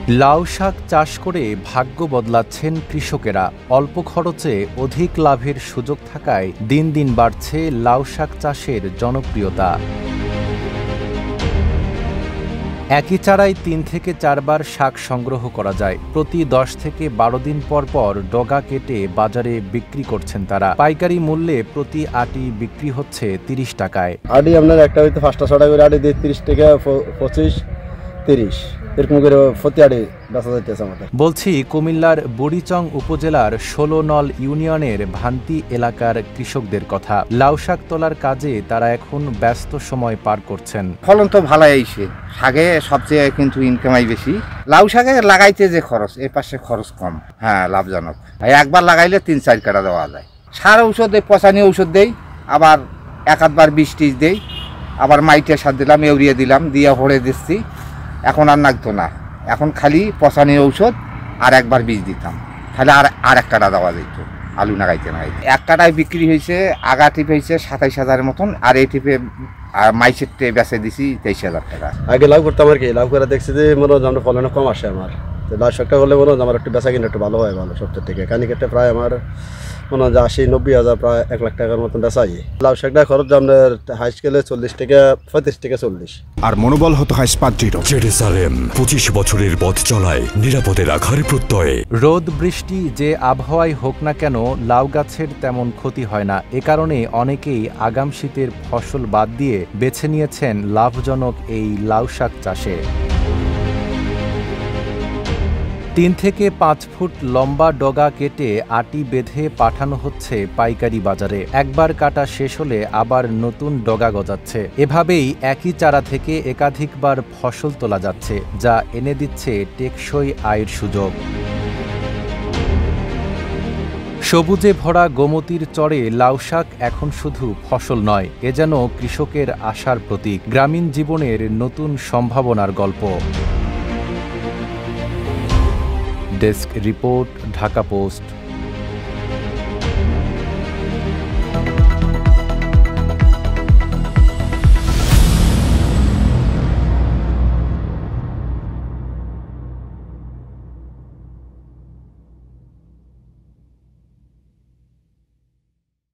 লাউ শাক চাষ করে ভাগ্য বদলাচ্ছেন কৃষকেরা। অল্প খরচে অধিক লাভের সুযোগ থাকায় দিন দিন বাড়ছে লাউ শাক চাষের জনপ্রিয়তা। একই চারায় ৩ থেকে ৪ বার শাক সংগ্রহ করা যায়। প্রতি ১০ থেকে ১২ দিন পর পর ডগা কেটে বাজারে বিক্রি করছেন তারা। পাইকারি মূল্যে প্রতি আটি বিক্রি হচ্ছে ৩০ টাকায়। আটি আপনার একটা হয়তো ৫টা ৬টা করে আটি দিয়ে ৩০ টাকা ২৫, ৩০ এরকম করে প্রতি আটি বেচা যাইতেছে আমাদের। বলছি কুমিল্লার বুড়িচং উপজেলার ১৬ নল ইউনিয়নের ভান্তি এলাকার কৃষকদের কথা। লাউ শাক তোলার কাজে তারা এখন ব্যস্ত সময় পার করছেন। ফলন তো ভালো আইছে, শাকে সবচেয়ে কিন্তু ইনকামাই বেশি। লাউ শাকে লাগাইতে যে খরচ, এর পাশে খরচ কম, হ্যাঁ লাভজনক। একবার লাগাইলে ৩-৪ কাটা দেওয়া যায়। সার ঔষধ দেয়, পচানি ঔষধ দেই, আবার এক আধবার বৃষ্টি দেই, আবার মাইটের সার দিলাম, ইউরিয়া দিলাম, দিয়ে ভরে দিচ্ছি। এখন আর লাগতো না, এখন খালি পচানির ঔষধ আর একবার বীজ দিতাম, তাহলে আর এক কাটা দেওয়া যেত আলু লাগাইতে। এক কাটায় বিক্রি হয়েছে, আগা টিপে হয়েছে ২৭,০০০ মতন, আর এই টিপে মাইসের বেচে দিছি ২৩,০০০ টাকা। আগে লাভ করতাম আর কি, লাভ করে দেখছি যে মনে হয় আমরা ফলনে কম আসে আমার। তো লাউ শাকটা করলে মনে হয় আমার একটু বেচা কিনা একটু ভালো হয়, ভালো সবচেয়ে থেকে। কানি কেটে প্রায় আমার মনে হয় ৮০-৯০ হাজার, প্রায় ১ লাখ টাকার মতন বেচাই। লাউ শাকটা খরচ আপনার হাই স্কেলে ৪০ থেকে ৩৫ থেকে ৪০। আর মনোবল হতো হয় স্পাত-দৃঢ়। জেরুসালেম ২৫ বছরের পথ চলায় নিরাপদে রাখার প্রত্যয়ে। রোদ বৃষ্টি যে আবহাওয়ায় হোক না কেন লাউ গাছের তেমন ক্ষতি হয় না। এ কারণে অনেকেই আগাম শীতের ফসল বাদ দিয়ে বেছে নিয়েছেন লাভজনক এই লাউ শাক চাষে। ৩ থেকে ৫ ফুট লম্বা ডগা কেটে আটি বেঁধে পাঠানো হচ্ছে পাইকারি বাজারে। একবার কাটা শেষ হলে আবার নতুন ডগা গজাচ্ছে। এভাবেই একই চারা থেকে একাধিকবার ফসল তোলা যাচ্ছে, যা এনে দিচ্ছে টেকসই আয়ের সুযোগ। সবুজে ভরা গোমতীর চরে লাউ শাক এখন শুধু ফসল নয়, এ যেন কৃষকের আশার প্রতীক, গ্রামীণ জীবনের নতুন সম্ভাবনার গল্প। Desk report, Dhaka post.